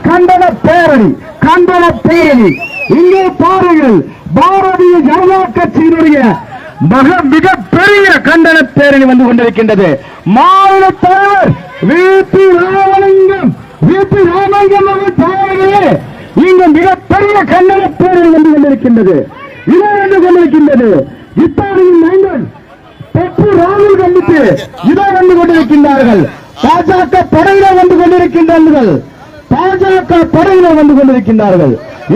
கண்டன பேரணி இங்கே பாருங்கள். பாரதிய ஜனதா கட்சியினுடைய மிக பெரிய கண்டன பேரணி வந்து கொண்டிருக்கின்றது. மாநில தலைவர் வி.பி. ராமலிங்கம் தலைவர்களே, இங்கு மிகப்பெரிய கண்டன பேரணி வந்து கொண்டிருக்கின்றது. இதோ வந்து கொண்டிருக்கின்றது. இத்தாலியின் நாங்கள் பெற்று ராகுல் கண்டித்து இதோ வந்து கொண்டிருக்கின்றார்கள். பாஜக படையினர் வந்து கொண்டிருக்கின்றார்கள்.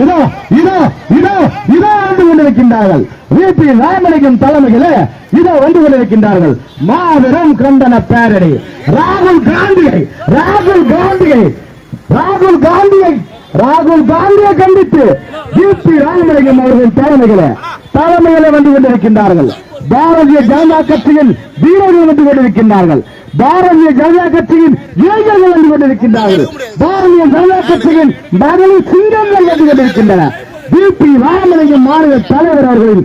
இதோ வந்து கொண்டிருக்கின்றார்கள். வி.பி. ராமலிங்கம் தலைமையிலே இதோ வந்து கொண்டிருக்கின்றார்கள். மாபெரும் கண்டன பேரணி. ராகுல் காந்தியை கண்டித்து வி.பி. ராமலிங்கம் அவர்கள் தலைமையிலே வந்து கொண்டிருக்கின்றார்கள். பாரதிய ஜனதா கட்சியின் வீரர்கள் வந்து கொண்டிருக்கின்றார்கள். பாரதிய ஜனதா கட்சியின் இளைஞர்கள் வந்து கொண்டிருக்கின்றார்கள். பாரதிய ஜனதா கட்சியின் மகளிர் சிங்கங்கள் வந்து கொண்டிருக்கின்றன. வி.பி. ராமலிங்கம் மாநில தலைவர் அவர்களின்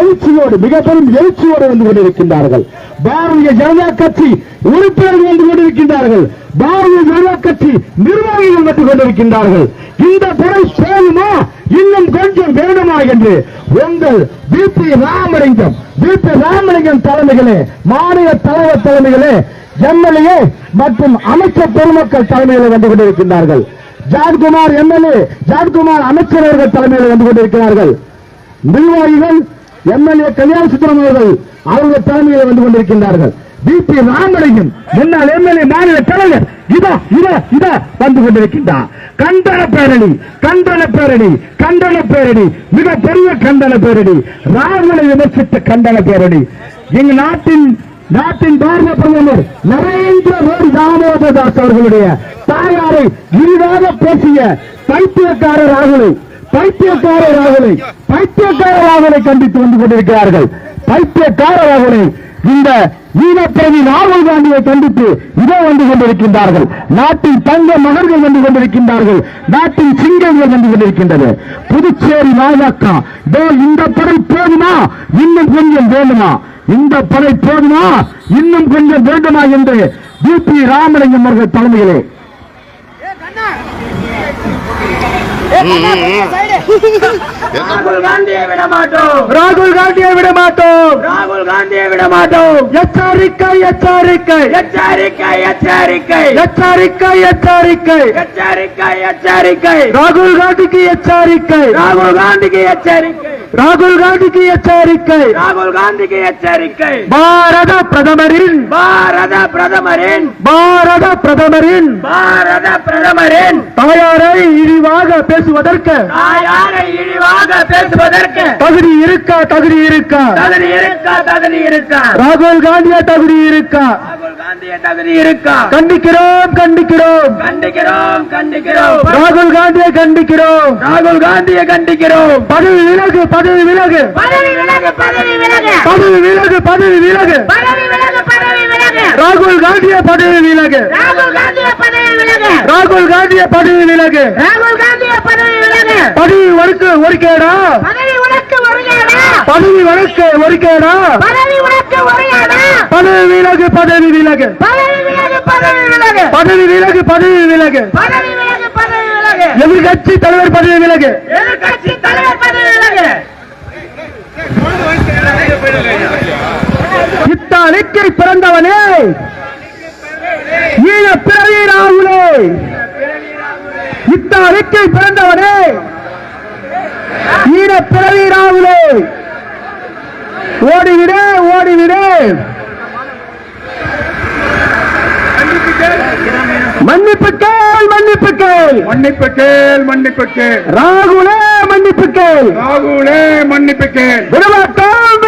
எழுச்சியோடு மிகப்பெரும் எழுச்சியோடு வந்து கொண்டிருக்கின்றார்கள். பாரதிய ஜனதா கட்சி உறுப்பினர்கள் வந்து கொண்டிருக்கின்றார்கள். பாரதிய ஜனதா கட்சி நிர்வாகிகள் வந்து கொண்டிருக்கின்றார்கள். இந்த படை போதுமா, இன்னும் கொஞ்சம் வேணுமா என்று உங்கள் வி.பி. ராமலிங்கம் தலைமைகளே, மாநில தலைவர் தலைமைகளே, எம்எல்ஏ மற்றும் அமைச்சர் பெருமக்கள் தலைமையில் வந்து கொண்டிருக்கின்றார்கள். ஜான்குமார் எம்எல்ஏ, ஜான்குமார் அமைச்சர் அவர்கள் தலைமையில் வந்து கொண்டிருக்கிறார்கள். நிர்வாகிகள் எம்எல்ஏ கல்யாண சுந்தரம் அவர்கள் தலைமையில் வந்து கொண்டிருக்கின்றார்கள். வி.பி. ராமலிங்கம் முன்னாள் எம்எல்ஏ மாநில தலைவர் இதோ வந்து கொண்டிருக்கின்றார். கண்டன பேரணி மிக பெரிய கண்டன பேரணி, ராகுலை விமர்சித்த கண்டன பேரணி. எங்க நாட்டின் பாரத பிரதமர் நரேந்திர மோடி தாமோதரதாஸ் அவர்களுடைய தாயாரை விரிவாக பேசிய பைத்தியக்கார ராகுலை கண்டித்து வந்து கொண்டிருக்கிறார்கள். பைத்தியக்கார ராகுலை, இந்த ஈனப்பிரதி ராகுல் காந்தியை கண்டித்து இதோ வந்து கொண்டிருக்கின்றார்கள். நாட்டின் தங்க மகர்கள் வந்து கொண்டிருக்கின்றார்கள். நாட்டின் சிங்கங்கள் வந்து கொண்டிருக்கின்றது. புதுச்சேரி பாஜக இந்த படை போதுமா, இன்னும் கொஞ்சம் வேண்டுமா, இந்த படை போதுமா, இன்னும் கொஞ்சம் வேண்டுமா என்று வி.பி. ராமலிங்கம் அவர்கள் தலைமையிலே ராகுல் காந்தியை விட மாட்டோம். எச்சரிக்கை ராகுல் காந்திக்கு எச்சரிக்கை. பாரத பிரதமரின் தாயாரை இழிவாக பேசுவதற்கு தகுதி இருக்கா? ராகுல் காந்திய தகுதி இருக்கா? கண்டிக்கிறோம். ராகுல் காந்தியை கண்டிக்கிறோம். பதவி விலகு. ராகுல் காந்திய பதவி விலகு. பதவி வழக்கு ஒருக்கேடா? பதவி விலகு. எதிர்கட்சி தலைவர் பதவி விலகு. இத்தாலிக்கு பிறந்தவனே, ஈழ பிறவி ராகுலே, இத்தாலிக்கு பிறந்தவனே, ஈழ பிறவி ராகுலே, ஓடிவிடு. மன்னிப்பு கேள். ராகுலே மன்னிப்பு கேள். விடமாட்டோம்.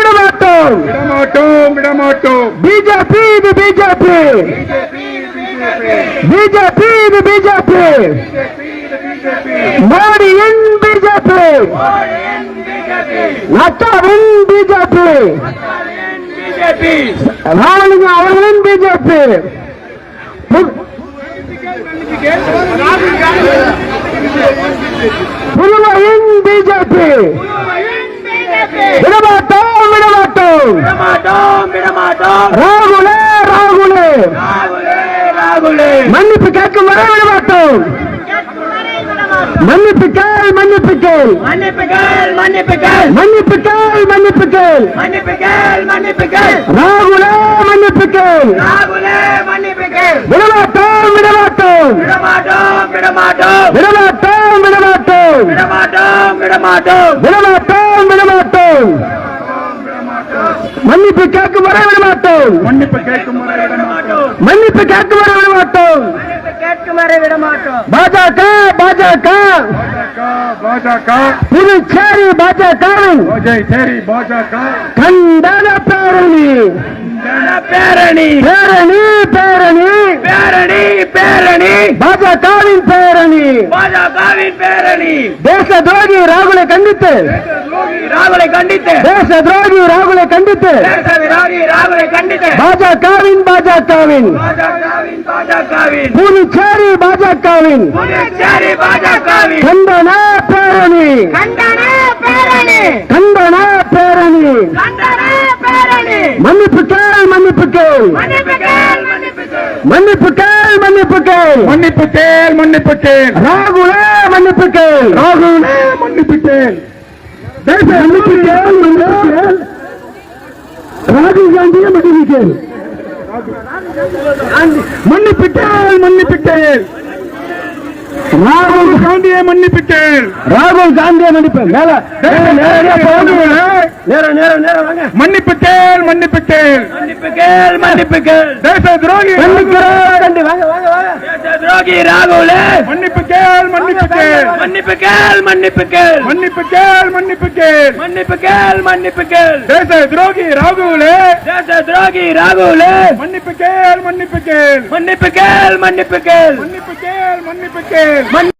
பிஜேபி மோடியின் பிஜேபி, நட்டாவின் பிஜேபி, ராமலிங்கம் அவர்களின் பிஜேபி, புதுவையின் பிஜேபி. விடமாட்டோம். ராகுலே ராகுலே மன்னிப்பு கேட்கும் வரை விட மாட்டோம். மன்னிப்பு கேள், மன்னிப்பு கேள், மன்னிப்பு கேள், மன்னிப்பு கேள், மன்னிப்பு கேள், மன்னிப்பு கேள், மன்னிப்பு கேள், மன்னிப்பு கேள், ராகுலே மன்னிப்பு கேள். ராகுலே மன்னிப்பு கேள். விடமாட்டோம், விடமாட்டோம், விடமாட்டோம், விடமாட்டோம், விடமாட்டோம், விடமாட்டோம், விடமாட்டோம், விடமாட்டோம், விடமாட்டோம், விடமாட்டோம். மன்னிப்பு கேட்கும் வரை விடமாட்டோம். மன்னிப்பு கேட்கும் வரை விடமாட்டோம். மன்னிப்பு கேட்கும் வரை விடமாட்டோம். மன்னிப்பு கேட்கும் வரை விடமாட்டோம். பாஜக பாஜக பாஜக புதுச்சேரி பாஜகவின் சரி பாஜக கண்டன பேரணி பேரணி பேரணி பேரணி பேரணி பேரணி பாஜகவின் பேரணி பாஜகவின் பேரணி தேச துரோகி ராகுலை கண்டித்து ராகுலை கண்டித்து தேச துரோகி ராகுலை கண்டித்து தேச விரோதி ராகுலை கண்டித்து பாஜகவின் பாஜகவின் புதுச்சேரி பாஜகவின் புதுச்சேரி பாஜகவின் கண்டன பேரணி கண்டன பேரணி கண்டன பேரணி கண்டன பேரணி மன்னிப்பு கேள், மன்னிப்பு கேள், மன்னிப்பு கேள், மன்னிப்பு கேள், மன்னிப்பு கேள், மன்னிப்பு கேள், மன்னிப்பு கேள், மன்னிப்பு கேள், ராகுலே மன்னிப்பு கேள், ராகுலே மன்னிப்பு கேள், தேச மன்னிப்பு கேள், மன்னிப்பு கேள், ராகுல் காந்தியை மன்னிப்பு கேள், மன்னிப்பு கேள், மன்னிப்பு கேள், ராகுல் காந்தியை மன்னிப்பு கேள், ராகுல் காந்தியை மன்னிப்பு மேல நேரம் நேரம் நேரம் வாங்க. மன்னிப்பு கேள், மன்னிப்பு கேள், மன்னிப்பு கேள், மன்னிப்பு கேள், தேச துரோகி கண்டி வாங்க வாங்க வாங்க. தேச துரோகி ராகுலே மன்னிப்பு கேள், மன்னிப்பு கேள், மன்னிப்பு கேள், மன்னிப்பு கேள், மன்னிப்பு கேள், மன்னிப்பு கேள், மன்னிப்பு கேள், மன்னிப்பு கேள், தேச துரோகி ராகுலே தேச துரோகி ராகுலே மன்னிப்பு கேள், மன்னிப்பு கேள், மன்னிப்பு கேள், மன்னிப்பு கேள், மன்னிப்பு கேள், மன்னிப்பு கேள்.